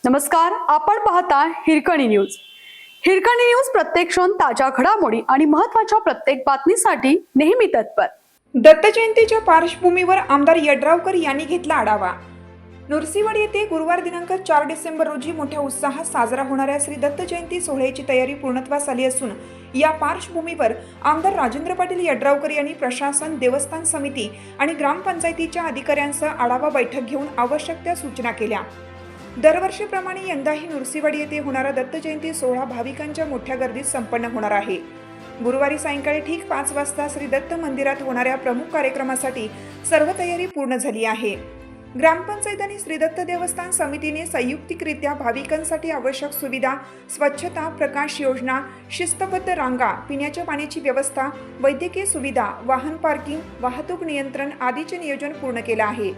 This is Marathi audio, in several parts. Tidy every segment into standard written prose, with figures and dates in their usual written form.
नमस्कार, आपण पाहता हिरकणी न्यूज. हिरकणी न्यूज प्रत्येक क्षण ताज्या घडामोडी आणि महत्त्वाच्या प्रत्येक बातमीसाठी नेहमी तत्पर. दत्त जयंतीच्या पार्श्वभूमीवर आमदार यड्रावकर यांनी घेतला आढावा. नृसिंहवाडी येथे गुरुवार दिनांक 4 डिसेंबर रोजी मोठ्या उत्साहात साजरा होणाऱ्या श्री दत्त जयंती सोहळ्याची तयारी पूर्णत्वास आली असून या पार्श्वभूमीवर आमदार राजेंद्र पाटील यड्रावकर यांनी प्रशासन, देवस्थान समिती आणि ग्रामपंचायतीच्या अधिकाऱ्यांसह आढावा बैठक घेऊन आवश्यक त्या सूचना केल्या. दरवर्षीप्रमाणे यंदाही नृसिंहवाडी येथे होणारा दत्त जयंती सोहळा भाविकांच्या मोठ्या गर्दीत संपन्न होणार आहे. गुरुवारी सायंकाळी ठीक 5 वाजता श्री दत्त मंदिरात होणाऱ्या प्रमुख कार्यक्रमासाठी सर्व तयारी पूर्ण झाली आहे. ग्रामपंचायत आणि श्री दत्त देवस्थान समितीने संयुक्तिकरित्या भाविकांसाठी आवश्यक सुविधा, स्वच्छता, प्रकाश योजना, शिस्तबद्ध रांगा, पिण्याच्या पाण्याची व्यवस्था, वैद्यकीय सुविधा, वाहन पार्किंग, वाहतूक नियंत्रण आदीचे नियोजन पूर्ण केले आहे.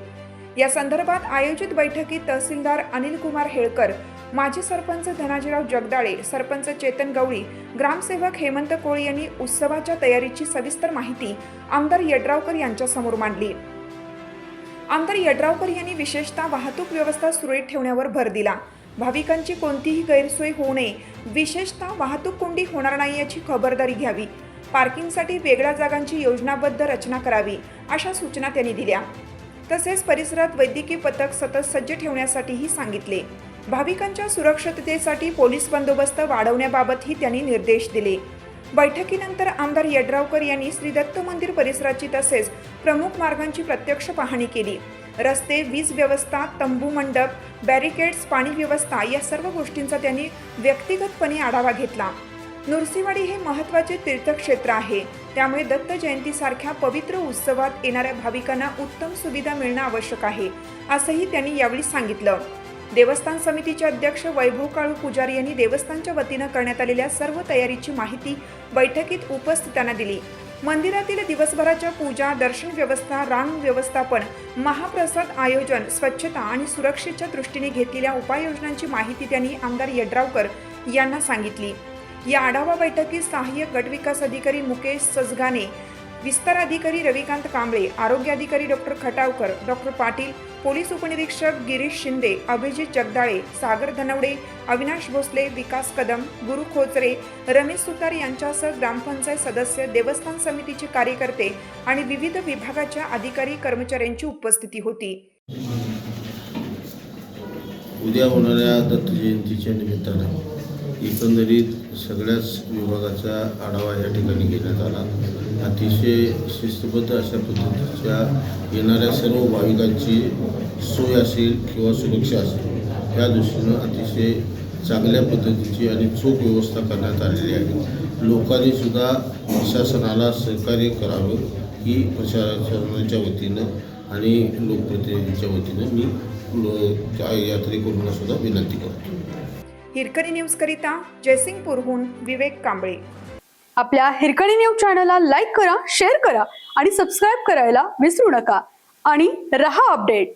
या संदर्भात आयोजित बैठकीत तहसीलदार अनिल कुमार हेळकर, माजी सरपंच धनाजीराव जगदाळे, सरपंच चेतन गवळी, ग्रामसेवक हेमंत कोळी यांनी उत्सवाच्या तयारीची सविस्तर माहिती आमदार यड्रावकर यांच्यासमोर मांडली. आमदार यड्रावकर यांनी विशेषतः वाहतूक व्यवस्था सुरळीत ठेवण्यावर भर दिला. भाविकांची कोणतीही गैरसोय होऊ नये, विशेषतः वाहतूक कोंडी होणार नाही याची खबरदारी घ्यावी. पार्किंगसाठी वेगळ्या जागांची योजनाबद्ध रचना करावी, अशा सूचना त्यांनी दिल्या. तसेच परिसरात वैद्यकीय पथक सतत सज्ज ठेवण्यासाठीही सांगितले. भाविकांच्या सुरक्षिततेसाठी पोलीस बंदोबस्त वाढवण्याबाबतही त्यांनी निर्देश दिले. बैठकीनंतर आमदार यड्रावकर यांनी श्री दत्त मंदिर परिसराची तसेच प्रमुख मार्गांची प्रत्यक्ष पाहणी केली. रस्ते, वीज व्यवस्था, तंबू मंडप, बॅरिकेड्स, पाणी व्यवस्था या सर्व गोष्टींचा त्यांनी व्यक्तिगतपणे आढावा घेतला. नृसिंहवाडी हे महत्त्वाचे तीर्थक्षेत्र आहे, त्यामुळे दत्त जयंतीसारख्या पवित्र उत्सवात येणाऱ्या भाविकांना उत्तम सुविधा मिळणं आवश्यक आहे, असंही त्यांनी यावेळी सांगितलं. देवस्थान समितीचे अध्यक्ष वैभव काळू पुजारी यांनी देवस्थानच्या वतीनं करण्यात आलेल्या सर्व तयारीची माहिती बैठकीत उपस्थितांना दिली. मंदिरातील दिवसभराच्या पूजा, दर्शन व्यवस्था, रांग व्यवस्थापन, महाप्रसाद आयोजन, स्वच्छता आणि सुरक्षेच्या दृष्टीने घेतलेल्या उपाययोजनांची माहिती त्यांनी आमदार यड्रावकर यांना सांगितली. या आढावा बैठकीत सहाय्यक गटविकास अधिकारी मुकेश सजगाने, विस्तार अधिकारी रविकांत कांबळे, आरोग्य अधिकारी doctor Khatavkar, doctor Patil, police उपनिरीक्षक गिरीश शिंदे, अभिजित जगदाळे, सागर धनवडे, अविनाश भोसले, विकास कदम, गुरु खोचरे, रमेश सुतार यांच्यासह ग्रामपंचायत सदस्य, देवस्थान समितीचे कार्यकर्ते आणि विविध विभागाच्या अधिकारी कर्मचाऱ्यांची उपस्थिती होती. उद्या होणाऱ्या दत्त जयंतीच्या निमित्तानं एकंदरीत सगळ्याच विभागाचा आढावा या ठिकाणी घेण्यात आला. अतिशय शिस्तबद्ध अशा पद्धतीच्या येणाऱ्या सर्व भाविकांची सोय असेल किंवा सुरक्षा असेल या दृष्टीनं अतिशय चांगल्या पद्धतीची आणि चोख व्यवस्था करण्यात आलेली आहे. लोकांनी सुद्धा प्रशासनाला सहकार्य करावं ही प्रशासनाच्या वतीनं आणि लोकप्रतिनिधींच्या वतीनं मी यात्रेकरूंना सुद्धा विनंती करतो. हिरकणी न्यूज करिता जयसिंगपूरहून विवेक कांबळे. आपल्या हिरकणी न्यूज चॅनलला लाईक करा, शेअर करा आणि सबस्क्राईब करायला विसरू नका आणि रहा अपडेट.